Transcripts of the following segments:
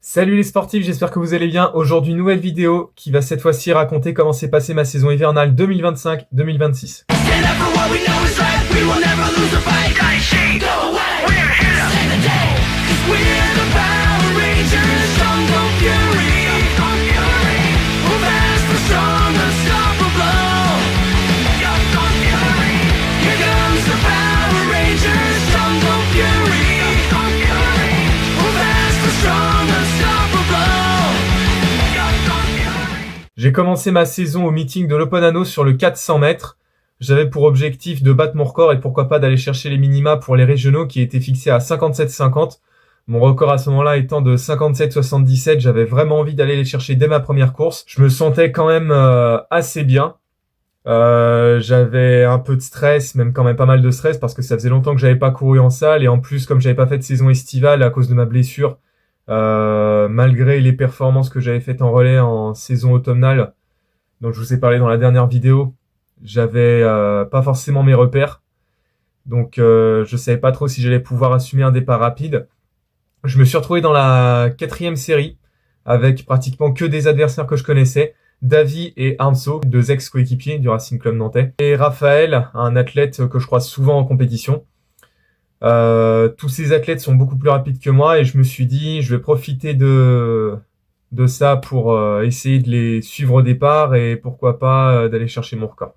Salut les sportifs, j'espère que vous allez bien. Aujourd'hui, nouvelle vidéo qui va cette fois-ci raconter comment s'est passée ma saison hivernale 2025-2026. J'ai commencé ma saison au meeting de l'Open Anno sur le 400 mètres. J'avais pour objectif de battre mon record et pourquoi pas d'aller chercher les minima pour les régionaux qui étaient fixés à 57,50. Mon record à ce moment-là étant de 57,77, j'avais vraiment envie d'aller les chercher dès ma première course. Je me sentais quand même assez bien. J'avais un peu de stress, même quand même pas mal de stress parce que ça faisait longtemps que j'avais pas couru en salle et en plus comme j'avais pas fait de saison estivale à cause de ma blessure, malgré les performances que j'avais faites en relais en saison automnale, dont je vous ai parlé dans la dernière vidéo, j'avais pas forcément mes repères. Donc je savais pas trop si j'allais pouvoir assumer un départ rapide. Je me suis retrouvé dans la 4e série avec pratiquement que des adversaires que je connaissais. Davy et Arnso, deux ex-coéquipiers du Racing Club Nantais. Et Raphaël, un athlète que je croise souvent en compétition. Tous ces athlètes sont beaucoup plus rapides que moi et je me suis dit je vais profiter de ça pour essayer de les suivre au départ et pourquoi pas d'aller chercher mon record.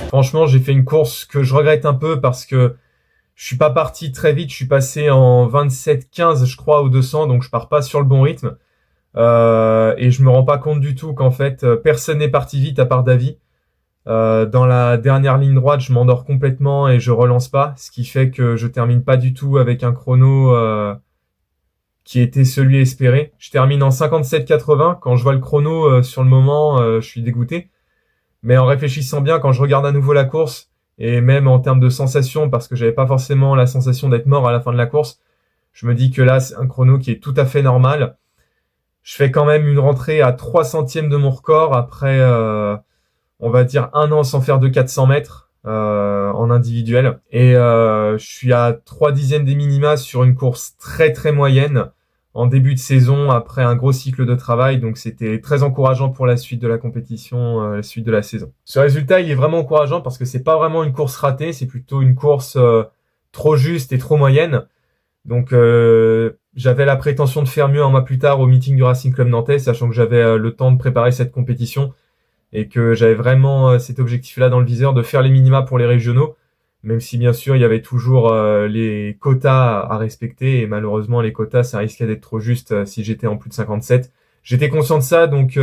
Franchement, j'ai fait une course que je regrette un peu parce que je suis pas parti très vite. Je suis passé en 27-15, je crois, au 200, donc je pars pas sur le bon rythme. Et je me rends pas compte du tout qu'en fait, personne n'est parti vite à part Davy. Dans la dernière ligne droite, je m'endors complètement et je relance pas, ce qui fait que je termine pas du tout avec un chrono qui était celui espéré. Je termine en 57,80. Quand je vois le chrono sur le moment, je suis dégoûté. Mais en réfléchissant bien, quand je regarde à nouveau la course, et même en termes de sensation, parce que j'avais pas forcément la sensation d'être mort à la fin de la course, je me dis que là, c'est un chrono qui est tout à fait normal. Je fais quand même une rentrée à 3 centièmes de mon record après, on va dire, un an sans faire de 400 mètres en individuel. Et je suis à 3 dixièmes des minima sur une course très très moyenne en début de saison après un gros cycle de travail, donc c'était très encourageant pour la suite de la compétition, la suite de la saison. Ce résultat, il est vraiment encourageant parce que c'est pas vraiment une course ratée, c'est plutôt une course trop juste et trop moyenne. Donc j'avais la prétention de faire mieux un mois plus tard au meeting du Racing Club Nantais, sachant que j'avais le temps de préparer cette compétition et que j'avais vraiment cet objectif-là dans le viseur de faire les minima pour les régionaux. Même si bien sûr il y avait toujours les quotas à respecter et malheureusement les quotas ça risquait d'être trop juste si j'étais en plus de 57. J'étais conscient de ça donc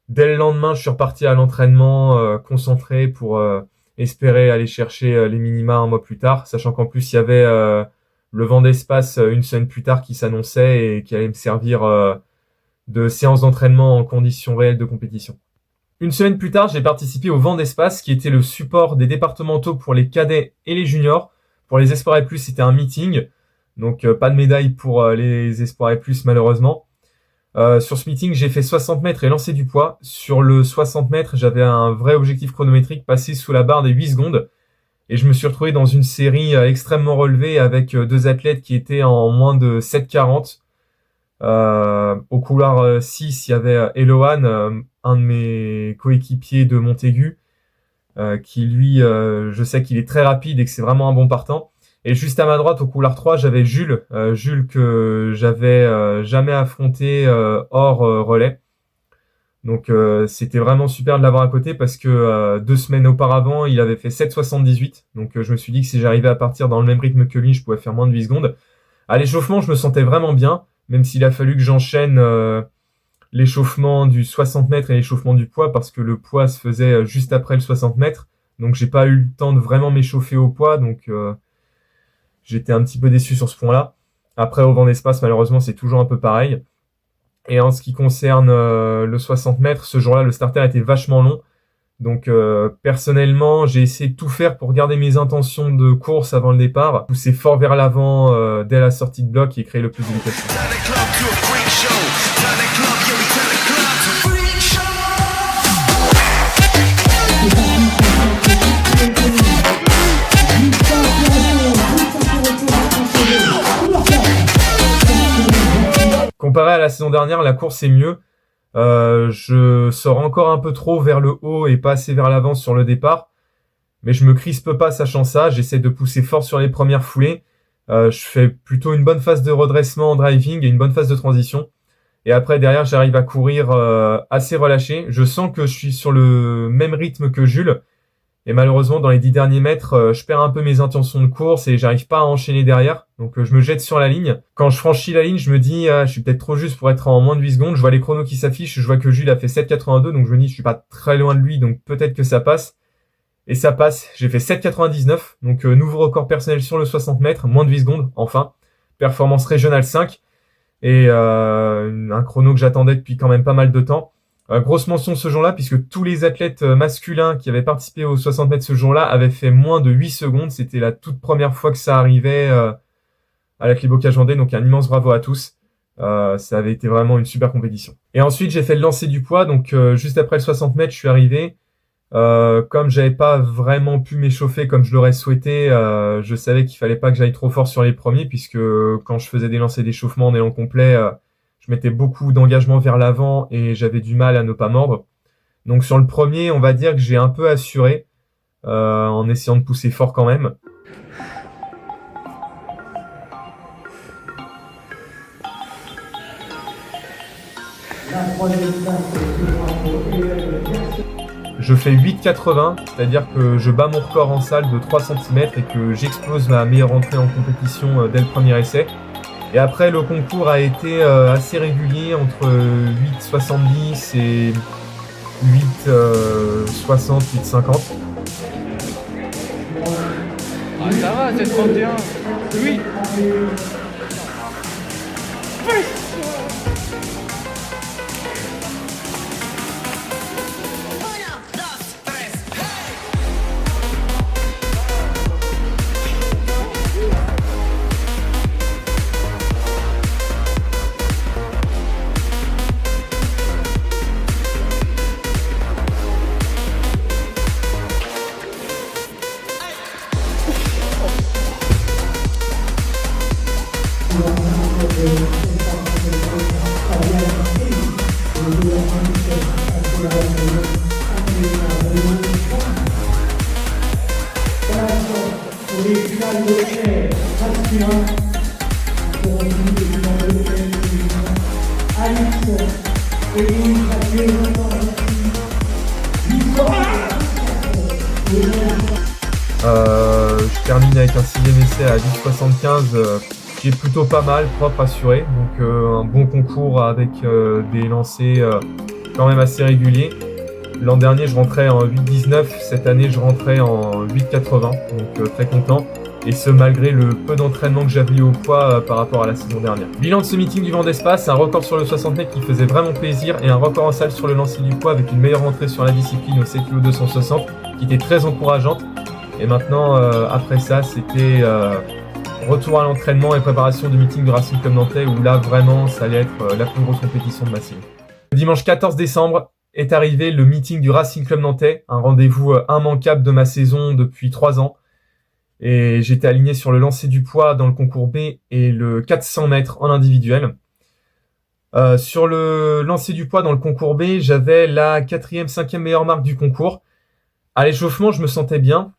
dès le lendemain je suis reparti à l'entraînement concentré pour espérer aller chercher les minima un mois plus tard, sachant qu'en plus il y avait le vent d'espace une semaine plus tard qui s'annonçait et qui allait me servir de séance d'entraînement en conditions réelles de compétition. Une semaine plus tard, j'ai participé au Vent d'Espace, qui était le support des départementaux pour les cadets et les juniors. Pour les Espoirs et Plus, c'était un meeting. Donc, pas de médaille pour les Espoirs et Plus, malheureusement. Sur ce meeting, j'ai fait 60 mètres et lancé du poids. Sur le 60 mètres, j'avais un vrai objectif chronométrique, passer sous la barre des 8 secondes. Et je me suis retrouvé dans une série extrêmement relevée avec deux athlètes qui étaient en moins de 7,40. Au couloir 6, il y avait Elohan, un de mes coéquipiers de Montaigu, qui lui, je sais qu'il est très rapide et que c'est vraiment un bon partant. Et juste à ma droite, au couloir 3, j'avais Jules, Jules que j'avais jamais affronté hors relais. Donc c'était vraiment super de l'avoir à côté parce que 2 semaines auparavant, il avait fait 7,78. Donc je me suis dit que si j'arrivais à partir dans le même rythme que lui, je pouvais faire moins de 8 secondes. À l'échauffement, je me sentais vraiment bien, même s'il a fallu que j'enchaîne l'échauffement du 60 mètres et l'échauffement du poids parce que le poids se faisait juste après le 60 mètres. Donc j'ai pas eu le temps de vraiment m'échauffer au poids, donc j'étais un petit peu déçu sur ce point-là. Après, au vent d'espace, malheureusement, c'est toujours un peu pareil. Et en ce qui concerne le 60 mètres, ce jour-là, le starter était vachement long. Donc personnellement, j'ai essayé de tout faire pour garder mes intentions de course avant le départ, pousser fort vers l'avant dès la sortie de bloc et créer le plus de vitesse. Comparé à la saison dernière, la course est mieux. Je sors encore un peu trop vers le haut et pas assez vers l'avant sur le départ. Mais je me crispe pas sachant ça. J'essaie de pousser fort sur les premières foulées. Je fais plutôt une bonne phase de redressement en driving et une bonne phase de transition. Et après, derrière, j'arrive à courir assez relâché. Je sens que je suis sur le même rythme que Jules. Et malheureusement, dans les 10 derniers mètres, je perds un peu mes intentions de course et j'arrive pas à enchaîner derrière. Donc je me jette sur la ligne. Quand je franchis la ligne, je me dis, je suis peut-être trop juste pour être en moins de 8 secondes. Je vois les chronos qui s'affichent. Je vois que Jules a fait 7,82. Donc je me dis, je suis pas très loin de lui. Donc peut-être que ça passe. Et ça passe. J'ai fait 7,99. Donc nouveau record personnel sur le 60 mètres. Moins de 8 secondes. Enfin. Performance régionale 5. Et un chrono que j'attendais depuis quand même pas mal de temps. Grosse mention ce jour-là, puisque tous les athlètes masculins qui avaient participé aux 60 mètres ce jour-là avaient fait moins de 8 secondes. C'était la toute première fois que ça arrivait à la Clébocage Vendée, donc un immense bravo à tous. Ça avait été vraiment une super compétition. Et ensuite, j'ai fait le lancer du poids, donc juste après le 60 mètres, je suis arrivé. Comme j'avais pas vraiment pu m'échauffer comme je l'aurais souhaité, je savais qu'il fallait pas que j'aille trop fort sur les premiers, puisque quand je faisais des lancers d'échauffement en élan complet, je mettais beaucoup d'engagement vers l'avant et j'avais du mal à ne pas mordre. Donc sur le premier, on va dire que j'ai un peu assuré en essayant de pousser fort quand même. Je fais 8,80, c'est-à-dire que je bats mon record en salle de 3 cm et que j'explose ma meilleure entrée en compétition dès le premier essai. Et après, le concours a été assez régulier entre 8,70 et 8,60, 8,50. Ah, ça va, c'est 31. Oui. Je termine avec un 6e essai à 8,75 qui est plutôt pas mal, propre, assuré. Donc un bon concours avec des lancers quand même assez réguliers. L'an dernier, je rentrais en 8,19. Cette année, je rentrais en 8,80. Donc très content. Et ce, malgré le peu d'entraînement que j'avais eu au poids par rapport à la saison dernière. Bilan de ce meeting du vent d'espace, un record sur le 60 mètres qui faisait vraiment plaisir et un record en salle sur le lancer du poids avec une meilleure entrée sur la discipline au 7 kg 260 qui était très encourageante. Et maintenant, après ça, c'était retour à l'entraînement et préparation du meeting du Racing Club Nantais où là, vraiment, ça allait être la plus grosse compétition de ma saison. Le dimanche 14 décembre est arrivé le meeting du Racing Club Nantais, un rendez-vous immanquable de ma saison depuis 3 ans. Et j'étais aligné sur le lancer du poids dans le concours B et le 400 mètres en individuel. Sur le lancer du poids dans le concours B, j'avais la quatrième, cinquième meilleure marque du concours. À l'échauffement, je me sentais bien.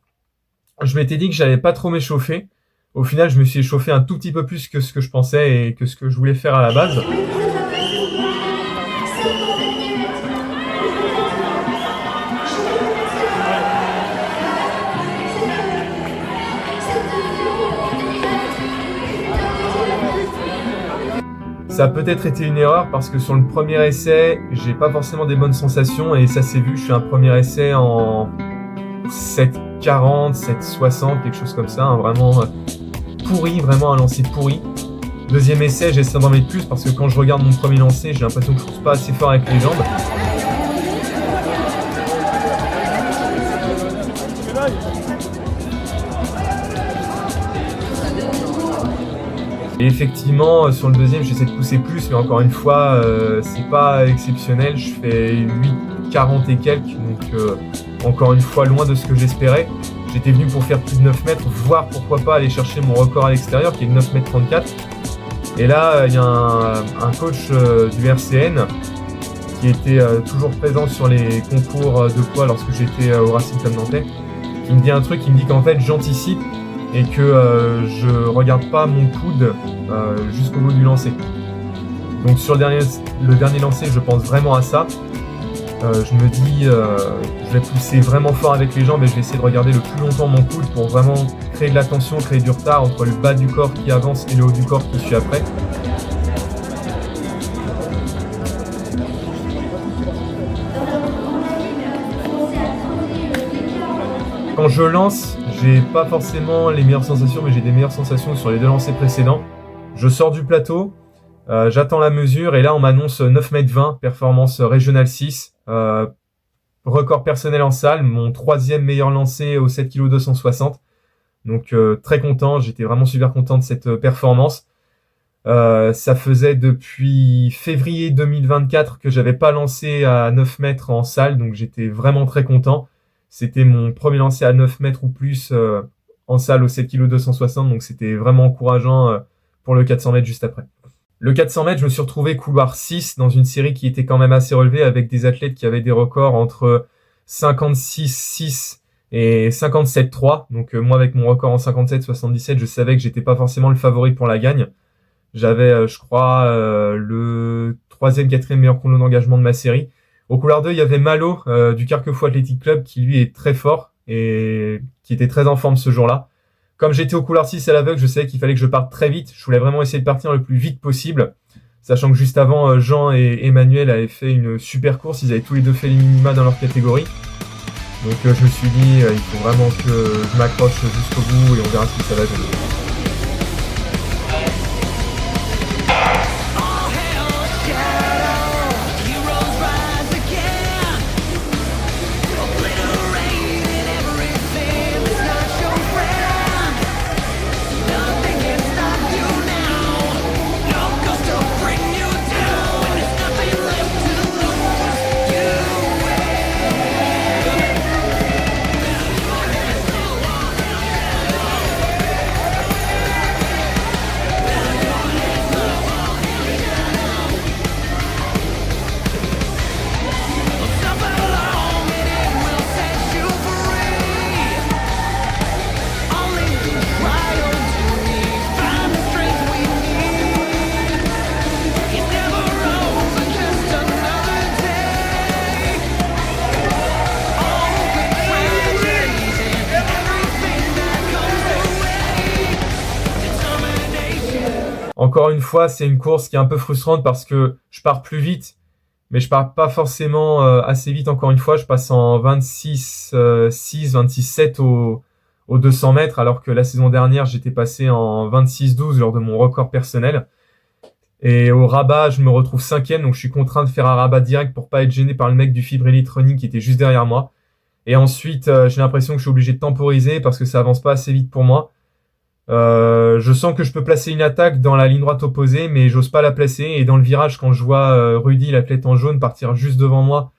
Je m'étais dit que j'allais pas trop m'échauffer. Au final, je me suis échauffé un tout petit peu plus que ce que je pensais et que ce que je voulais faire à la base. Ça a peut-être été une erreur parce que sur le premier essai, j'ai pas forcément des bonnes sensations et ça s'est vu. Je fais un premier essai en 7,40, 7,60, quelque chose comme ça, hein, vraiment pourri, vraiment un lancer pourri. Deuxième essai, j'essaie d'en mettre plus parce que quand je regarde mon premier lancer, j'ai l'impression que je pousse pas assez fort avec les jambes. Et effectivement, sur le deuxième, j'essaie de pousser plus, mais encore une fois, c'est pas exceptionnel. Je fais 8,40 et quelques, donc encore une fois, loin de ce que j'espérais. J'étais venu pour faire plus de 9 mètres, voire pourquoi pas aller chercher mon record à l'extérieur, qui est de 9 mètres 34. Et là, il y a un coach du RCN qui était toujours présent sur les concours de poids lorsque j'étais au Racing Club Nantais, qui me dit un truc, qui me dit qu'en fait, j'anticipe et que je regarde pas mon coude jusqu'au bout du lancer. Donc sur le dernier lancer, je pense vraiment à ça. Je me dis, je vais pousser vraiment fort avec les jambes et je vais essayer de regarder le plus longtemps mon coude pour vraiment créer de la tension, créer du retard entre le bas du corps qui avance et le haut du corps qui suit après. Quand je lance, j'ai pas forcément les meilleures sensations, mais j'ai des meilleures sensations sur les deux lancers précédents. Je sors du plateau, j'attends la mesure et là on m'annonce 9,20 m, performance régionale 6, record personnel en salle, mon troisième meilleur lancer au 7 kg 260. Donc très content, j'étais vraiment super content de cette performance. Ça faisait depuis février 2024 que j'avais pas lancé à 9 mètres en salle, donc j'étais vraiment très content. C'était mon premier lancer à 9 mètres ou plus en salle au 7 kg 260, donc c'était vraiment encourageant pour le 400 mètres juste après. Le 400 mètres, je me suis retrouvé couloir 6 dans une série qui était quand même assez relevée avec des athlètes qui avaient des records entre 56,6 et 57,3. Donc moi avec mon record en 57,77, je savais que j'étais pas forcément le favori pour la gagne. J'avais, je crois, le troisième, quatrième meilleur chrono d'engagement de ma série. Au couloir 2, il y avait Malo du Carquefou Athletic Club qui lui est très fort et qui était très en forme ce jour-là. Comme j'étais au couloir 6 à l'aveugle, je savais qu'il fallait que je parte très vite. Je voulais vraiment essayer de partir le plus vite possible. Sachant que juste avant, Jean et Emmanuel avaient fait une super course. Ils avaient tous les deux fait les minima dans leur catégorie. Donc je me suis dit, il faut vraiment que je m'accroche jusqu'au bout et on verra ce que ça va donner. Encore une fois, c'est une course qui est un peu frustrante parce que je pars plus vite, mais je pars pas forcément assez vite. Encore une fois, je passe en 26,6, 26,7 aux 200 mètres, alors que la saison dernière, j'étais passé en 26,12 lors de mon record personnel. Et au rabat, je me retrouve cinquième, donc je suis contraint de faire un rabat direct pour pas être gêné par le mec du Fibre Elite Running qui était juste derrière moi. Et ensuite, j'ai l'impression que je suis obligé de temporiser parce que ça avance pas assez vite pour moi. Je sens que je peux placer une attaque dans la ligne droite opposée, mais j'ose pas la placer. Et dans le virage, quand je vois Rudy, l'athlète en jaune, partir juste devant moi,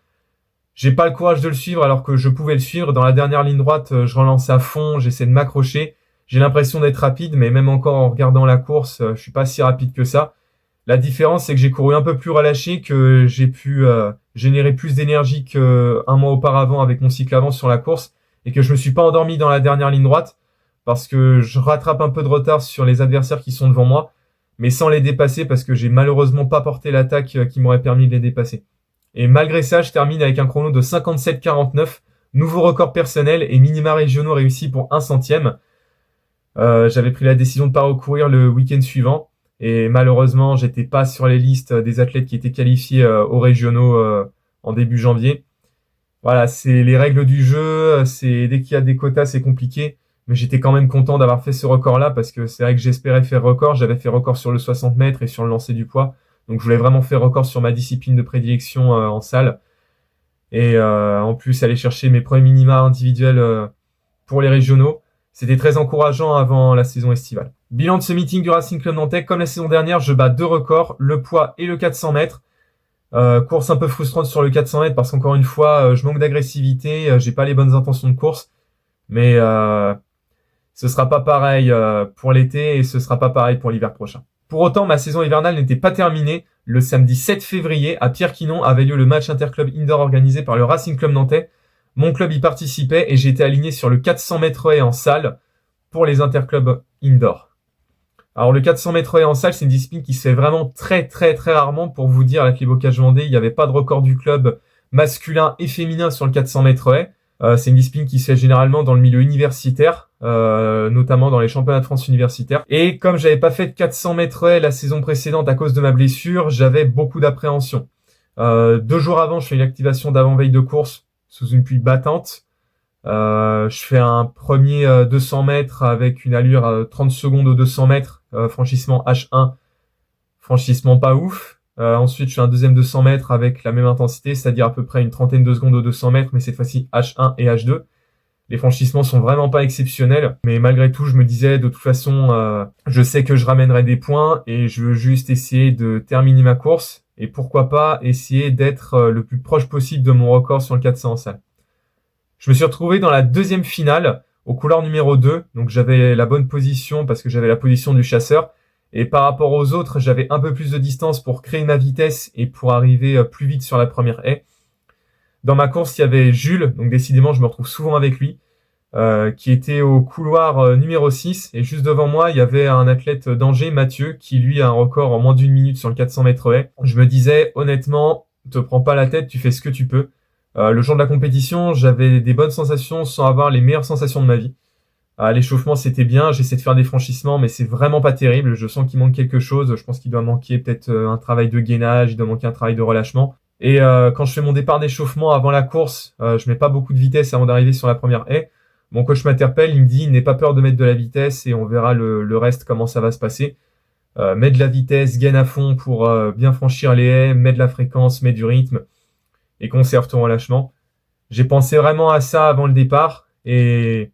j'ai pas le courage de le suivre alors que je pouvais le suivre. Dans la dernière ligne droite, je relance à fond, j'essaie de m'accrocher. J'ai l'impression d'être rapide, mais même encore en regardant la course, je suis pas si rapide que ça. La différence, c'est que j'ai couru un peu plus relâché, que j'ai pu générer plus d'énergie qu'un mois auparavant avec mon cycle avant sur la course, et que je me suis pas endormi dans la dernière ligne droite, parce que je rattrape un peu de retard sur les adversaires qui sont devant moi, mais sans les dépasser, parce que j'ai malheureusement pas porté l'attaque qui m'aurait permis de les dépasser. Et malgré ça, je termine avec un chrono de 57,49, nouveau record personnel et minima régionaux réussis pour 1 centième. J'avais pris la décision de pas recourir le week-end suivant, et malheureusement, j'étais pas sur les listes des athlètes qui étaient qualifiés aux régionaux en début janvier. Voilà, c'est les règles du jeu, c'est dès qu'il y a des quotas, c'est compliqué. Mais j'étais quand même content d'avoir fait ce record-là parce que c'est vrai que j'espérais faire record. J'avais fait record sur le 60 mètres et sur le lancer du poids. Donc je voulais vraiment faire record sur ma discipline de prédilection en salle. Et en plus, aller chercher mes premiers minima individuels pour les régionaux. C'était très encourageant avant la saison estivale. Bilan de ce meeting du Racing Club Nantais. Comme la saison dernière, je bats 2 records, le poids et le 400 mètres. Course un peu frustrante sur le 400 mètres parce qu'encore une fois, je manque d'agressivité, j'ai pas les bonnes intentions de course. Mais ce sera pas pareil pour l'été et ce sera pas pareil pour l'hiver prochain. Pour autant, ma saison hivernale n'était pas terminée. Le samedi 7 février, à Pierre-Quinon, avait lieu le match interclub indoor organisé par le Racing Club Nantais. Mon club y participait et j'ai été aligné sur le 400 mètres haies en salle pour les interclubs indoor. Alors le 400 mètres haies en salle, c'est une discipline qui se fait vraiment très rarement. Pour vous dire, à la Clébocage Vendée, il n'y avait pas de record du club masculin et féminin sur le 400 mètres haies. C'est une discipline qui se fait généralement dans le milieu universitaire, notamment dans les championnats de France universitaires. Et comme j'avais pas fait de 400 mètres haies la saison précédente à cause de ma blessure, j'avais beaucoup d'appréhension. 2 jours avant, je fais une activation d'avant-veille de course sous une pluie battante. Je fais un premier 200 mètres avec une allure à 30 secondes aux 200 mètres, franchissement H1, franchissement pas ouf. Ensuite, je fais un deuxième 200 mètres avec la même intensité, c'est-à-dire à peu près une trentaine de secondes aux 200 mètres, mais cette fois-ci H1 et H2. Les franchissements sont vraiment pas exceptionnels, mais malgré tout, je me disais, de toute façon, je sais que je ramènerai des points et je veux juste essayer de terminer ma course et pourquoi pas essayer d'être le plus proche possible de mon record sur le 400 en salle. Je me suis retrouvé dans la deuxième finale, au couloir numéro 2, donc j'avais la bonne position parce que j'avais la position du chasseur. Et par rapport aux autres, j'avais un peu plus de distance pour créer ma vitesse et pour arriver plus vite sur la première haie. Dans ma course, il y avait Jules, donc décidément, je me retrouve souvent avec lui, qui était au couloir numéro 6. Et juste devant moi, il y avait un athlète d'Angers, Mathieu, qui lui a un record en moins d'1 minute sur le 400 mètres haie. Je me disais, honnêtement, te prends pas la tête, tu fais ce que tu peux. Le jour de la compétition, j'avais des bonnes sensations sans avoir les meilleures sensations de ma vie. L'échauffement, c'était bien. J'essaie de faire des franchissements, mais c'est vraiment pas terrible. Je sens qu'il manque quelque chose. Je pense qu'il doit manquer peut-être un travail de gainage, il doit manquer un travail de relâchement. Et quand je fais mon départ d'échauffement avant la course, je mets pas beaucoup de vitesse avant d'arriver sur la première haie. Mon coach m'interpelle, il me dit, n'aie pas peur de mettre de la vitesse et on verra le reste, comment ça va se passer. Mets de la vitesse, gaine à fond pour bien franchir les haies, mets de la fréquence, mets du rythme et conserve ton relâchement. J'ai pensé vraiment à ça avant le départ et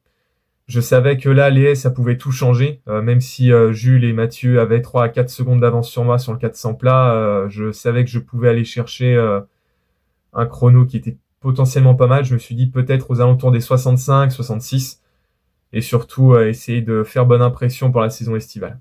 je savais que là, les haies, ça pouvait tout changer. Même si Jules et Mathieu avaient 3 à 4 secondes d'avance sur moi sur le 400 plat, je savais que je pouvais aller chercher un chrono qui était potentiellement pas mal. Je me suis dit peut-être aux alentours des 65, 66. Et surtout, essayer de faire bonne impression pour la saison estivale.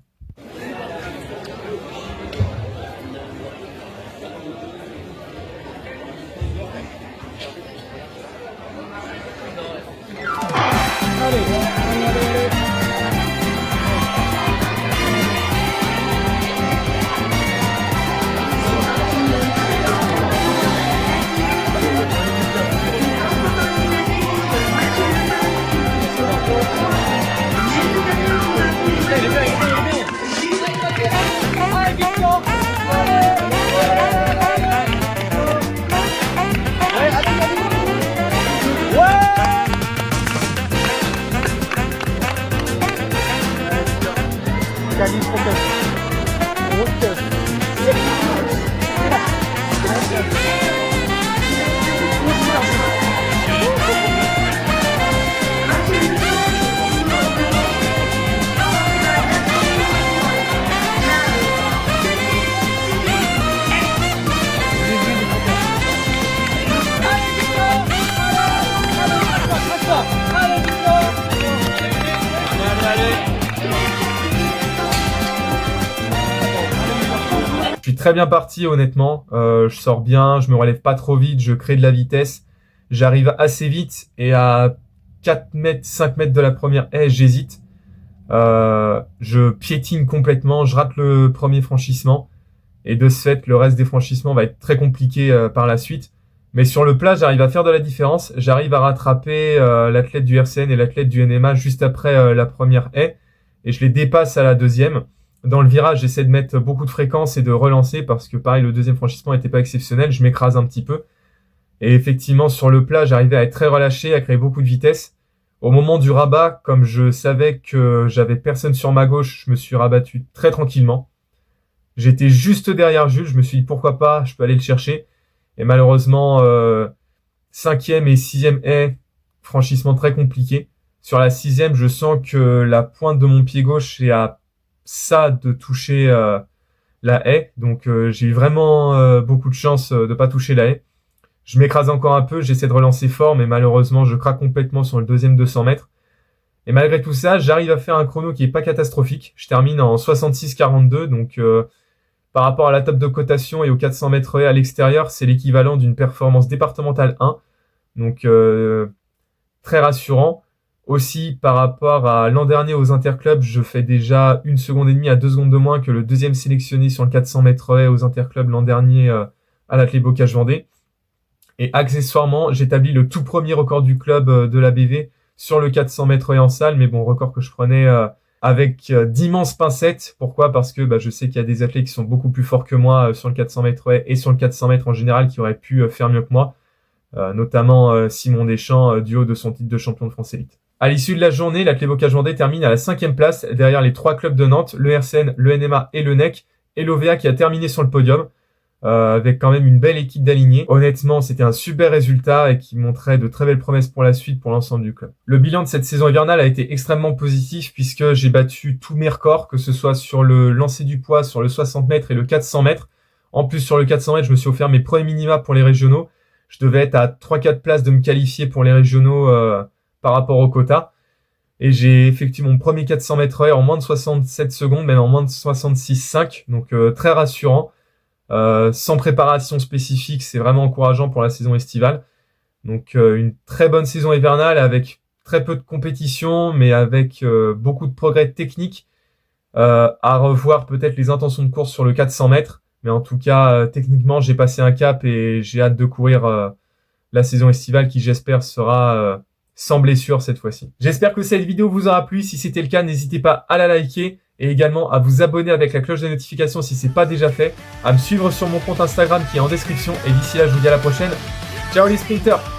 très bien parti honnêtement. Je sors bien, je me relève pas trop vite, je crée de la vitesse. J'arrive assez vite et à 4 mètres, 5 mètres de la première haie, j'hésite. Je piétine complètement, je rate le premier franchissement. Et de ce fait, le reste des franchissements va être très compliqué par la suite. Mais sur le plat, j'arrive à faire de la différence. J'arrive à rattraper l'athlète du RCN et l'athlète du NMA juste après la première haie. Et je les dépasse à la deuxième. Dans le virage, j'essaie de mettre beaucoup de fréquence et de relancer parce que pareil, le deuxième franchissement n'était pas exceptionnel. Je m'écrase un petit peu. Et effectivement, sur le plat, j'arrivais à être très relâché, à créer beaucoup de vitesse. Au moment du rabat, comme je savais que j'avais personne sur ma gauche, je me suis rabattu très tranquillement. J'étais juste derrière Jules, je me suis dit pourquoi pas, je peux aller le chercher. Et malheureusement, 5e et 6e haie, franchissement très compliqué. Sur la 6e, je sens que la pointe de mon pied gauche est à ça de toucher la haie. Donc j'ai eu vraiment beaucoup de chance de pas toucher la haie. Je m'écrase encore un peu, j'essaie de relancer fort, mais malheureusement, je craque complètement sur le deuxième 200 mètres. Et malgré tout ça, j'arrive à faire un chrono qui est pas catastrophique. Je termine en 66,42, donc par rapport à la table de cotation et aux 400 mètres haies à l'extérieur, c'est l'équivalent d'une performance départementale 1. Donc très rassurant. Aussi, par rapport à l'an dernier aux interclubs, je fais déjà 1 seconde et demie à 2 secondes de moins que le deuxième sélectionné sur le 400 mètres haies aux interclubs l'an dernier à l'Athlé Bocage-Vendée. Et accessoirement, j'établis le tout premier record du club de la BV sur le 400 mètres haies en salle. Mais bon, record que je prenais avec d'immenses pincettes. Pourquoi ? Parce que je sais qu'il y a des athlètes qui sont beaucoup plus forts que moi sur le 400 mètres haies et sur le 400 mètres en général qui auraient pu faire mieux que moi. Notamment Simon Deschamps du haut de son titre de champion de France élite. À l'issue de la journée, l'Athlé Bocage-Vendée termine à la 5e place derrière les 3 clubs de Nantes, le RCN, le NMA et le NEC, et l'OVA qui a terminé sur le podium. Avec quand même une belle équipe d'alignés. Honnêtement, c'était un super résultat et qui montrait de très belles promesses pour la suite pour l'ensemble du club. Le bilan de cette saison hivernale a été extrêmement positif puisque j'ai battu tous mes records, que ce soit sur le lancer du poids, sur le 60 mètres et le 400 mètres. En plus, sur le 400 mètres, je me suis offert mes premiers minima pour les régionaux. Je devais être à 3-4 places de me qualifier pour les régionaux par rapport au quota. Et j'ai effectué mon premier 400 mètres haies en moins de 67 secondes, même en moins de 66,5. Donc très rassurant. Sans préparation spécifique, c'est vraiment encourageant pour la saison estivale. Donc une très bonne saison hivernale avec très peu de compétition, mais avec beaucoup de progrès techniques. À revoir peut-être les intentions de course sur le 400 mètres. Mais en tout cas, techniquement, j'ai passé un cap et j'ai hâte de courir la saison estivale qui, j'espère, sera sans blessure cette fois-ci. J'espère que cette vidéo vous aura plu. Si c'était le cas, n'hésitez pas à la liker et également à vous abonner avec la cloche de notification si c'est pas déjà fait, à me suivre sur mon compte Instagram qui est en description. Et d'ici là, je vous dis à la prochaine. Ciao les sprinters!